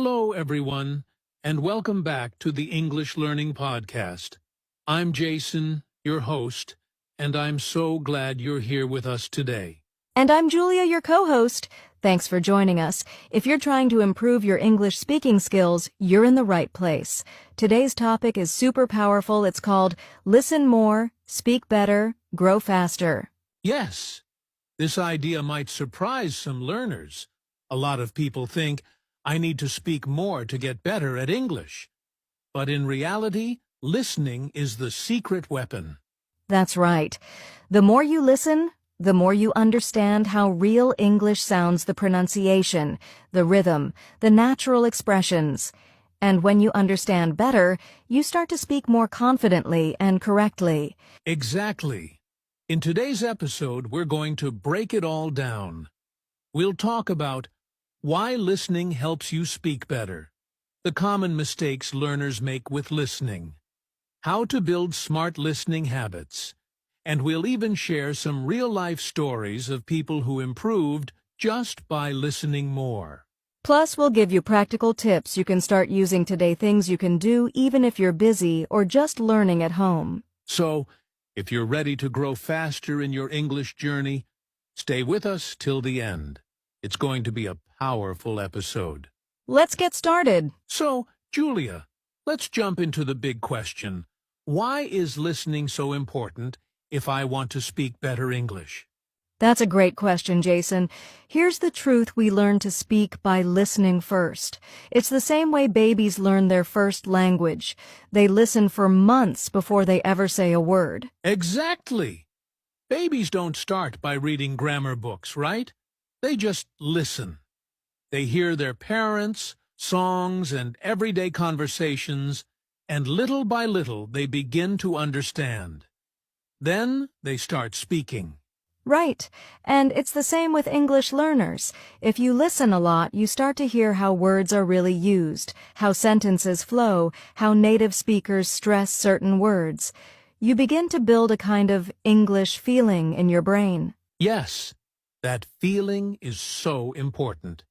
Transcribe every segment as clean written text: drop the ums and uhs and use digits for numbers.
Hello, everyone, and welcome back to the English Learning Podcast. I'm Jason, your host, and I'm so glad you're here with us today. And I'm Julia, your co-host. Thanks for joining us. If you're trying to improve your English speaking skills, you're in the right place. Today's topic is super powerful. It's called Listen More, Speak Better, Grow Faster. Yes, this idea might surprise some learners. A lot of people think, I need to speak more to get better at English. But in reality, listening is the secret weapon. That's right. The more you listen, the more you understand how real English sounds, the pronunciation, the rhythm, the natural expressions. And when you understand better, you start to speak more confidently and correctly. Exactly. In today's episode, we're going to break it all down. We'll talk about why listening helps you speak better, the common mistakes learners make with listening, how to build smart listening habits, and we'll even share some real-life stories of people who improved just by listening more. Plus, we'll give you practical tips you can start using today, things you can do even if you're busy or just learning at home. So, if you're ready to grow faster in your English journey, stay with us till the end. It's going to be a powerful episode. Let's get started. So, Julia, let's jump into the big question. Why is listening so important if I want to speak better English? That's a great question, Jason. Here's the truth: we learn to speak by listening first. It's the same way babies learn their first language. They listen for months before they ever say a word. Exactly. Babies don't start by reading grammar books, right? They just listen. They hear their parents, songs, and everyday conversations, and little by little they begin to understand. Then they start speaking. Right. And it's the same with English learners. If you listen a lot, you start to hear how words are really used, how sentences flow, how native speakers stress certain words. You begin to build a kind of English feeling in your brain. Yes, that feeling is so important.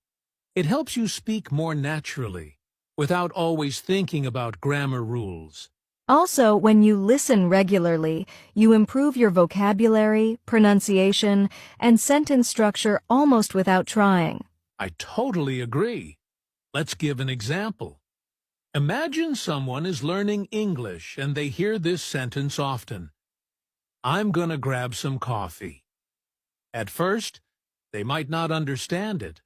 It helps you speak more naturally, without always thinking about grammar rules. Also, when you listen regularly, you improve your vocabulary, pronunciation, and sentence structure almost without trying. I totally agree. Let's give an example. Imagine someone is learning English and they hear this sentence often. I'm gonna grab some coffee. At first, they might not understand it,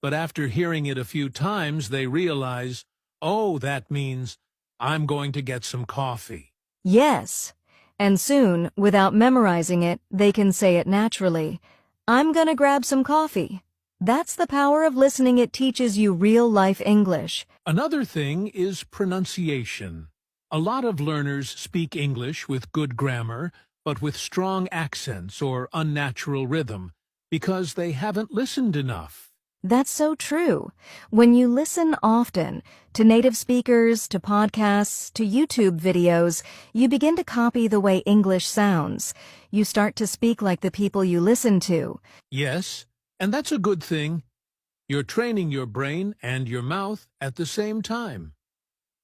but after hearing it a few times, they realize, oh, that means I'm going to get some coffee. Yes. And soon, without memorizing it, they can say it naturally. I'm gonna grab some coffee. That's the power of listening. It teaches you real-life English. Another thing is pronunciation. A lot of learners speak English with good grammar, but with strong accents or unnatural rhythm, because they haven't listened enough. That's so true. When you listen often, to native speakers, to podcasts, to YouTube videos, you begin to copy the way English sounds. You start to speak like the people you listen to. Yes, and that's a good thing. You're training your brain and your mouth at the same time.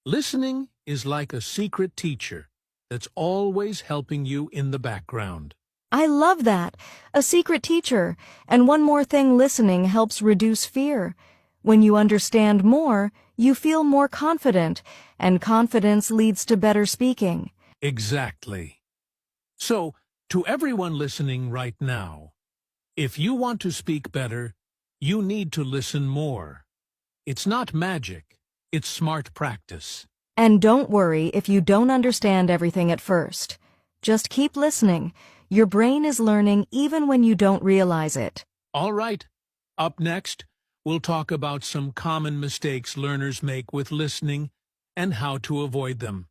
Listening is like a secret teacher that's always helping you in the background. I love that. A secret teacher. And one more thing, listening helps reduce fear. When you understand more, you feel more confident, and confidence leads to better speaking. Exactly. So, to everyone listening right now, if you want to speak better, you need to listen more. It's not magic, it's smart practice. And don't worry if you don't understand everything at first. Just keep listening. Your brain is learning even when you don't realize it. All right. Up next, we'll talk about some common mistakes learners make with listening and how to avoid them.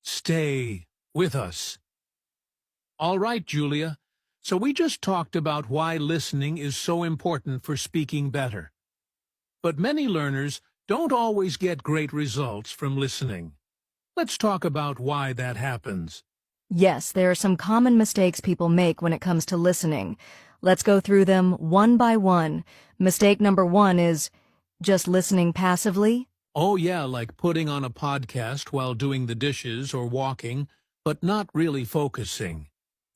Stay with us. All right, Julia. So we just talked about why listening is so important for speaking better. But many learners don't always get great results from listening. Let's talk about why that happens. Yes, there are some common mistakes people make when it comes to listening. Let's go through them one by one. Mistake number 1 is Just listening passively? Oh yeah, like putting on a podcast while doing the dishes or walking, but not really focusing.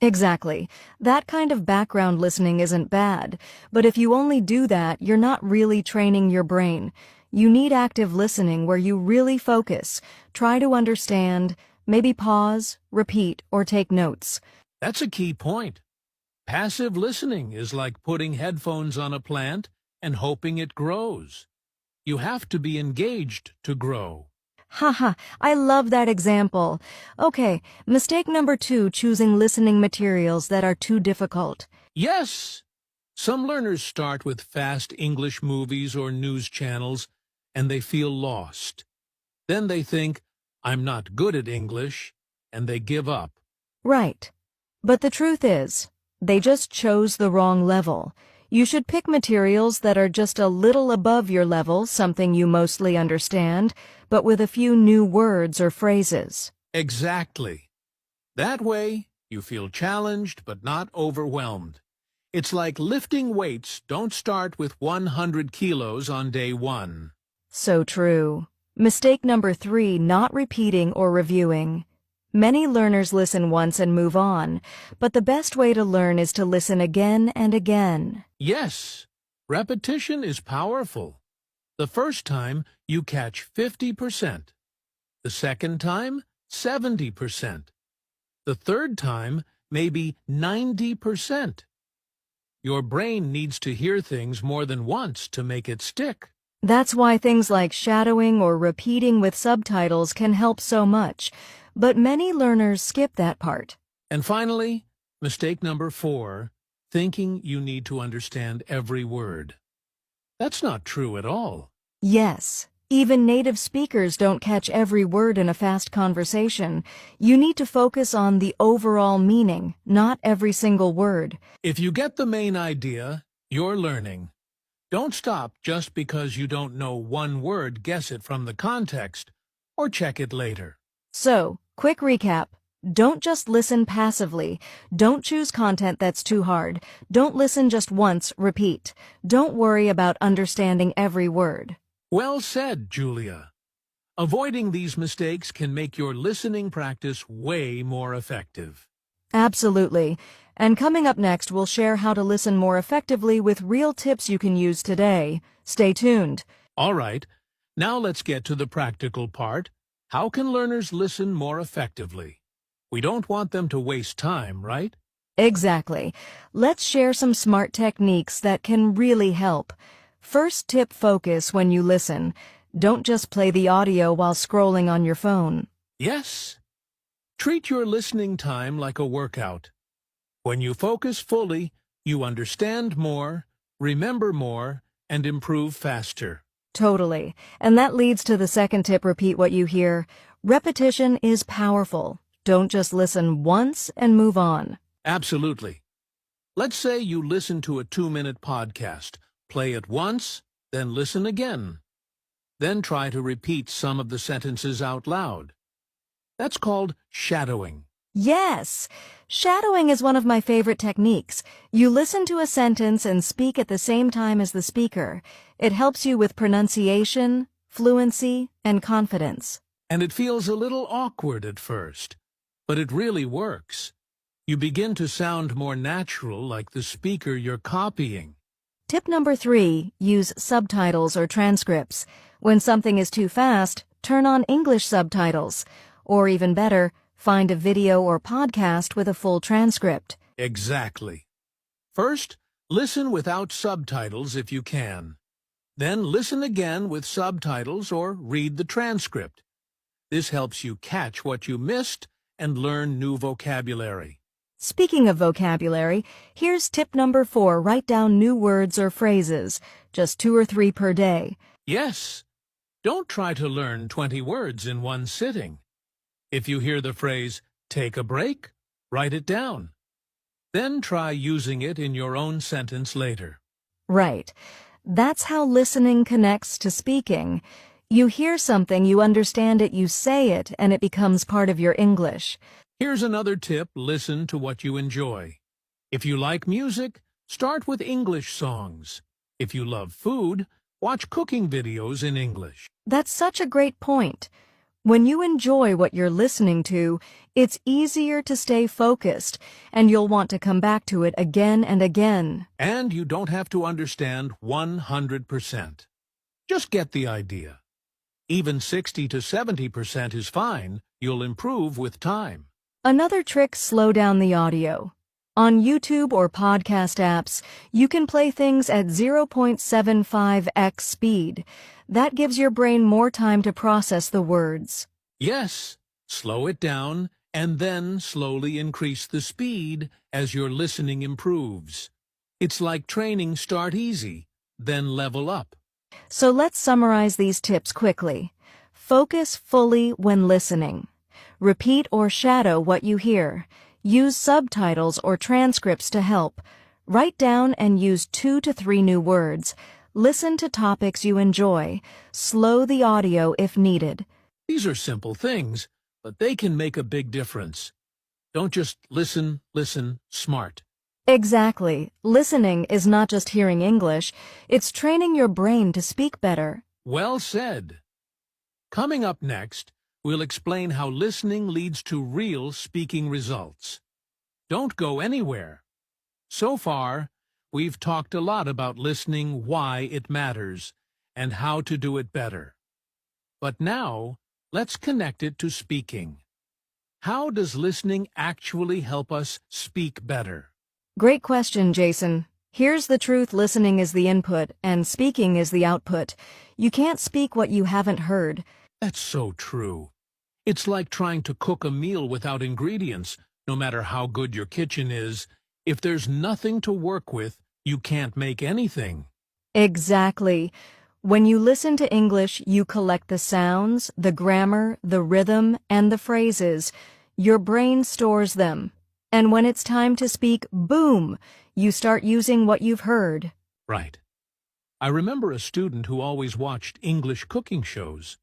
Exactly. That kind of background listening isn't bad, but if you only do that, you're not really training your brain. You need active listening where you really focus, try to understand, maybe pause, repeat, or take notes. That's a key point. Passive listening is like putting headphones on a plant and hoping it grows. You have to be engaged to grow. Haha, I love that example. Okay, mistake number 2, choosing listening materials that are too difficult. Yes! Some learners start with fast English movies or news channels, and they feel lost. Then they think, I'm not good at English, and they give up. Right. But the truth is, they just chose the wrong level. You should pick materials that are just a little above your level, something you mostly understand, but with a few new words or phrases. Exactly. That way, you feel challenged but not overwhelmed. It's like lifting weights. Don't start with 100 kilos on day 1. So true. Mistake number 3, not repeating or reviewing. Many learners listen once and move on, but the best way to learn is to listen again and again. Yes, repetition is powerful. The first time, you catch 50%. The second time, 70%. The third time, maybe 90%. Your brain needs to hear things more than once to make it stick. That's why things like shadowing or repeating with subtitles can help so much, but many learners skip that part. And finally, mistake number 4, thinking you need to understand every word. That's not true at all. Yes, even native speakers don't catch every word in a fast conversation. You need to focus on the overall meaning, not every single word. If you get the main idea, you're learning. Don't stop just because you don't know one word. Guess it from the context, or check it later. So, quick recap. Don't just listen passively. Don't choose content that's too hard. Don't listen just once, repeat. Don't worry about understanding every word. Well said, Julia. Avoiding these mistakes can make your listening practice way more effective. Absolutely. And coming up next, we'll share how to listen more effectively with real tips you can use today. Stay tuned. All right, now let's get to the practical part. How can learners listen more effectively? We don't want them to waste time, right? Exactly. Let's share some smart techniques that can really help. First tip, focus when you listen. Don't just play the audio while scrolling on your phone. Yes. Treat your listening time like a workout. When you focus fully, you understand more, remember more, and improve faster. Totally. And that leads to the second tip, repeat what you hear. Repetition is powerful. Don't just listen once and move on. Absolutely. Let's say you listen to a 2-minute podcast. Play it once, then listen again. Then try to repeat some of the sentences out loud. That's called shadowing. Yes! Shadowing is one of my favorite techniques. You listen to a sentence and speak at the same time as the speaker. It helps you with pronunciation, fluency, and confidence. And it feels a little awkward at first, but it really works. You begin to sound more natural, like the speaker you're copying. Tip number 3, use subtitles or transcripts. When something is too fast, turn on English subtitles. Or even better, find a video or podcast with a full transcript. Exactly. First, listen without subtitles if you can. Then listen again with subtitles or read the transcript. This helps you catch what you missed and learn new vocabulary. Speaking of vocabulary, here's tip number 4, write down new words or phrases, just 2 or 3 per day. Yes. Don't try to learn 20 words in one sitting. If you hear the phrase, take a break, write it down. Then try using it in your own sentence later. Right. That's how listening connects to speaking. You hear something, you understand it, you say it, and it becomes part of your English. Here's another tip, listen to what you enjoy. If you like music, start with English songs. If you love food, Watch cooking videos in English. That's such a great point. When you enjoy what you're listening to, it's easier to stay focused, and you'll want to come back to it again and again. And you don't have to understand 100%. Just get the idea. Even 60 to 70% is fine. You'll improve with time. Another trick: slow down the audio. On YouTube or podcast apps, you can play things at 0.75x speed. That gives your brain more time to process the words. Yes, slow it down and then slowly increase the speed as your listening improves. It's like training: start easy, then level up. So let's summarize these tips quickly. Focus fully when listening. Repeat or shadow what you hear. Use subtitles or transcripts to help. Write down and use 2 to 3 new words. Listen to topics you enjoy. Slow the audio if needed. These are simple things, but they can make a big difference. Don't just listen, smart. Exactly. Listening is not just hearing English, it's training your brain to speak better. Well said. Coming up next, we'll explain how listening leads to real speaking results. Don't go anywhere. So far, we've talked a lot about listening, why it matters, and how to do it better. But now, let's connect it to speaking. How does listening actually help us speak better? Great question, Jason. Here's the truth: listening is the input, and speaking is the output. You can't speak what you haven't heard. That's so true. It's like trying to cook a meal without ingredients. No matter how good your kitchen is, if there's nothing to work with, you can't make anything. Exactly. When you listen to English, you collect the sounds, the grammar, the rhythm, and the phrases. Your brain stores them. And when it's time to speak, boom, you start using what you've heard. Right. I remember a student who always watched English cooking shows.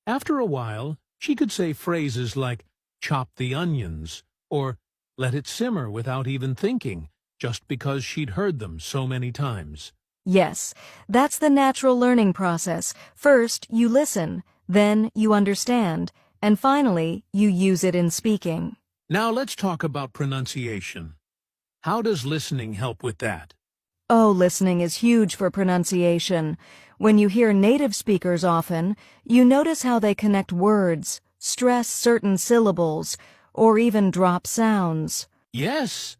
After a while, she could say phrases like, chop the onions, or let it simmer without even thinking, just because she'd heard them so many times. Yes, that's the natural learning process. First, you listen, then you understand, and finally, you use it in speaking. Now let's talk about pronunciation. How does listening help with that? Oh, listening is huge for pronunciation. When you hear native speakers often, you notice how they connect words, stress certain syllables, or even drop sounds. Yes,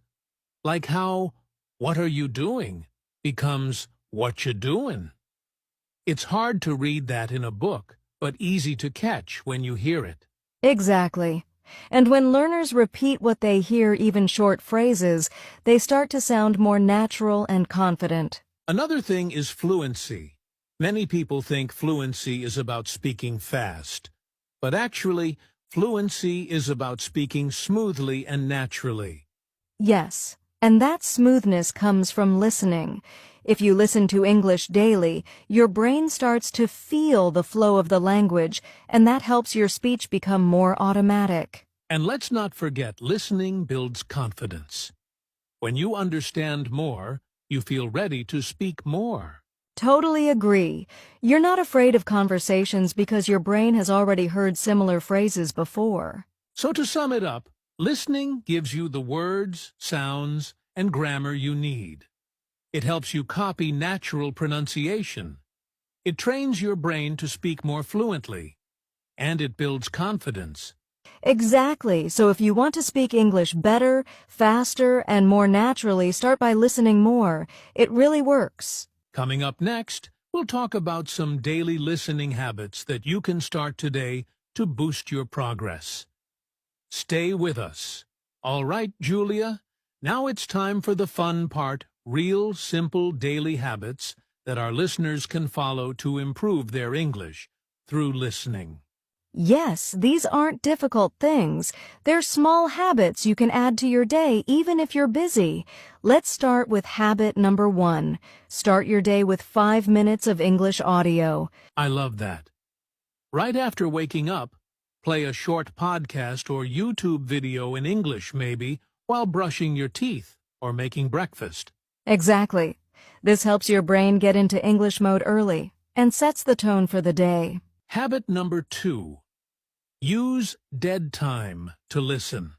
like how "what are you doing" becomes "what you doing." It's hard to read that in a book, but easy to catch when you hear it. Exactly. And when learners repeat what they hear, even short phrases, they start to sound more natural and confident. Another thing is fluency. Many people think fluency is about speaking fast, but actually, fluency is about speaking smoothly and naturally. Yes, and that smoothness comes from listening. If you listen to English daily, your brain starts to feel the flow of the language, and that helps your speech become more automatic. And let's not forget, listening builds confidence. When you understand more, you feel ready to speak more. Totally agree. You're not afraid of conversations because your brain has already heard similar phrases before. So to sum it up, listening gives you the words, sounds, and grammar you need. It helps you copy natural pronunciation. It trains your brain to speak more fluently. And it builds confidence. Exactly. So if you want to speak English better, faster, and more naturally, start by listening more. It really works. Coming up next, we'll talk about some daily listening habits that you can start today to boost your progress. Stay with us. All right, Julia, now it's time for the fun part: real, simple daily habits that our listeners can follow to improve their English through listening. Yes, these aren't difficult things. They're small habits you can add to your day even if you're busy. Let's start with habit number 1. Start your day with 5 minutes of English audio. I love that. Right after waking up, play a short podcast or YouTube video in English maybe while brushing your teeth or making breakfast. Exactly. This helps your brain get into English mode early and sets the tone for the day. Habit number 2. Use dead time to listen.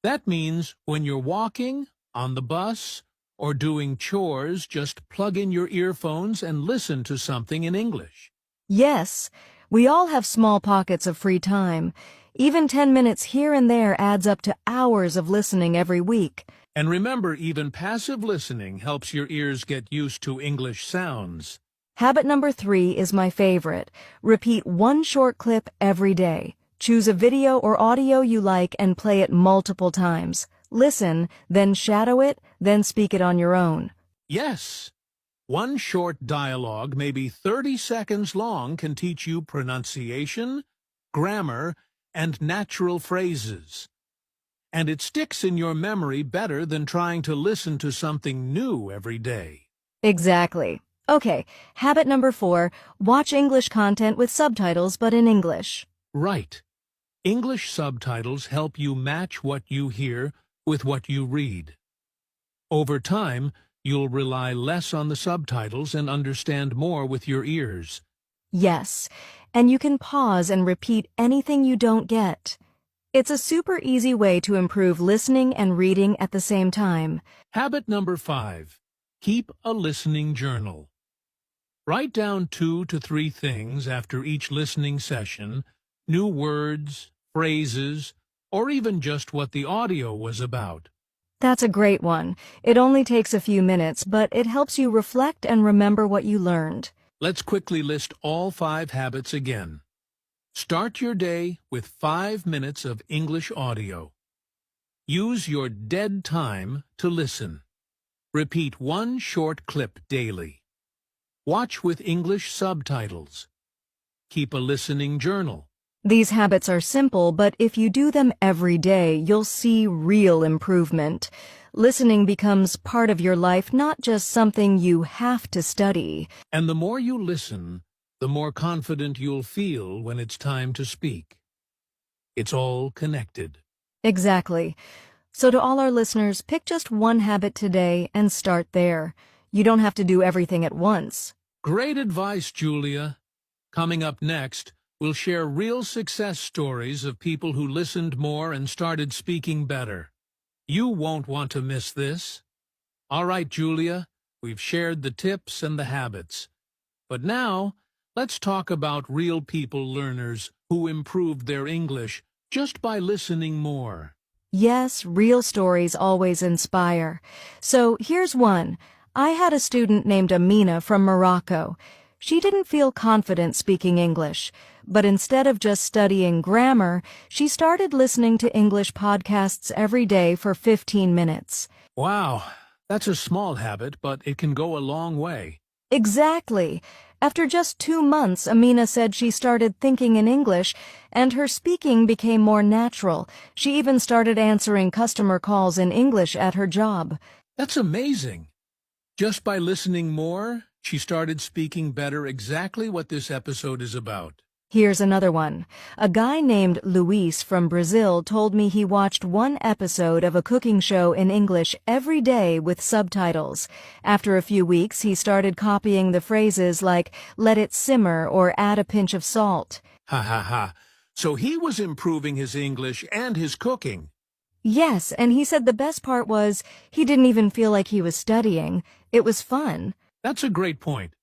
That means when you're walking, on the bus, or doing chores, just plug in your earphones and listen to something in English. Yes, we all have small pockets of free time. Even 10 minutes here and there adds up to hours of listening every week. And remember, even passive listening helps your ears get used to English sounds. Habit number 3 is my favorite. Repeat one short clip every day. Choose a video or audio you like and play it multiple times. Listen, then shadow it, then speak it on your own. Yes, one short dialogue, maybe 30 seconds long, can teach you pronunciation, grammar, and natural phrases. And it sticks in your memory better than trying to listen to something new every day. Exactly. Okay, habit number 4, watch English content with subtitles but in English. Right. English subtitles help you match what you hear with what you read. Over time, you'll rely less on the subtitles and understand more with your ears. Yes, and you can pause and repeat anything you don't get. It's a super easy way to improve listening and reading at the same time. Habit number 5. Keep a listening journal. Write down 2 to 3 things after each listening session, new words, phrases, or even just what the audio was about. That's a great one. It only takes a few minutes, but it helps you reflect and remember what you learned. Let's quickly list all 5 habits again. Start your day with 5 minutes of English audio. Use your dead time to listen. Repeat one short clip daily. Watch with English subtitles. Keep a listening journal. These habits are simple, but if you do them every day, you'll see real improvement. Listening becomes part of your life, not just something you have to study. And the more you listen, the more confident you'll feel when it's time to speak. It's all connected. Exactly. So to all our listeners, pick just one habit today and start there. You don't have to do everything at once. Great advice, Julia. Coming up next, we'll share real success stories of people who listened more and started speaking better. You won't want to miss this. All right, Julia, we've shared the tips and the habits. But now, let's talk about real people learners who improved their English just by listening more. Yes, real stories always inspire. So here's one. I had a student named Amina from Morocco. She didn't feel confident speaking English, but instead of just studying grammar, she started listening to English podcasts every day for 15 minutes. Wow, that's a small habit, but it can go a long way. Exactly. After just 2 months, Amina said she started thinking in English, and her speaking became more natural. She even started answering customer calls in English at her job. That's amazing. Just by listening more, she started speaking better, exactly what this episode is about. Here's another one. A guy named Luis from Brazil told me he watched one episode of a cooking show in English every day with subtitles. After a few weeks, he started copying the phrases like, let it simmer or add a pinch of salt. Ha ha ha. So he was improving his English and his cooking. Yes, and he said the best part was he didn't even feel like he was studying. It was fun. That's a great point.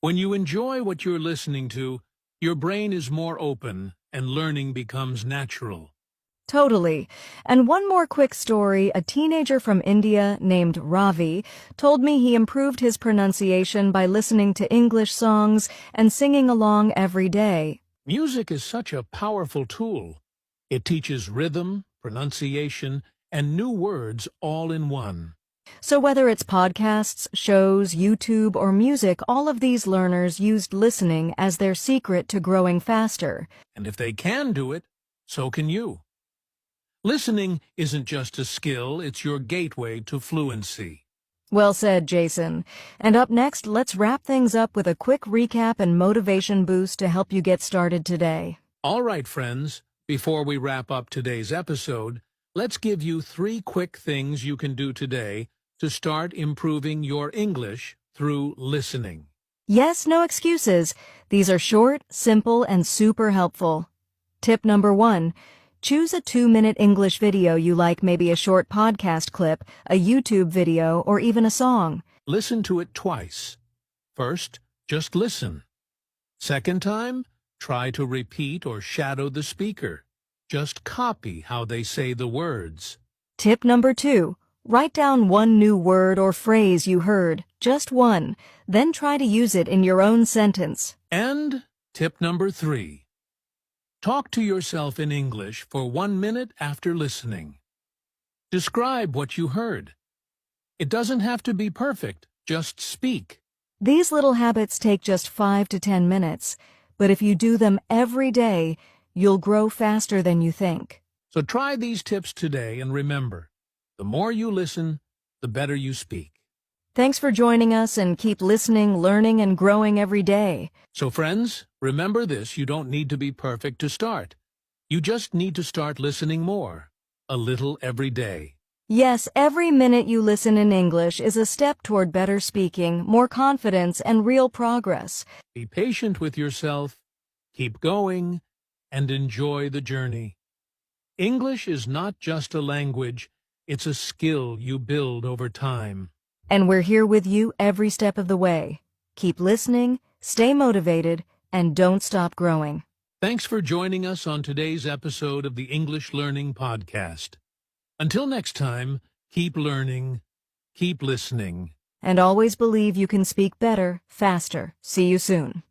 When you enjoy what you're listening to, your brain is more open and learning becomes natural. Totally. And one more quick story. A teenager from India named Ravi told me he improved his pronunciation by listening to English songs and singing along every day. Music is such a powerful tool. It teaches rhythm, pronunciation, and new words all in one. So whether it's podcasts, shows, YouTube, or music, all of these learners used listening as their secret to growing faster. And if they can do it, so can you. Listening isn't just a skill, it's your gateway to fluency. Well said, Jason. And up next, let's wrap things up with a quick recap and motivation boost to help you get started today. All right, friends, before we wrap up today's episode, let's give you 3 quick things you can do today to start improving your English through listening. Yes, no excuses. These are short, simple, and super helpful. Tip number 1. Choose a 2-minute English video you like, maybe a short podcast clip, a YouTube video, or even a song. Listen to it twice. First, just listen. Second time, try to repeat or shadow the speaker. Just copy how they say the words. Tip number 2. Write down one new word or phrase you heard, just one. Then try to use it in your own sentence. And tip number 3. Talk to yourself in English for 1 minute after listening. Describe what you heard. It doesn't have to be perfect, just speak. These little habits take just 5 to 10 minutes, but if you do them every day, you'll grow faster than you think. So try these tips today and remember, the more you listen, the better you speak. Thanks for joining us, and keep listening, learning, and growing every day. So friends, remember this, you don't need to be perfect to start. You just need to start listening more, a little every day. Yes, every minute you listen in English is a step toward better speaking, more confidence, and real progress. Be patient with yourself, keep going, and enjoy the journey. English is not just a language, it's a skill you build over time. And we're here with you every step of the way. Keep listening, stay motivated, and don't stop growing. Thanks for joining us on today's episode of the English Learning Podcast. Until next time, keep learning, keep listening. And always believe you can speak better, faster. See you soon.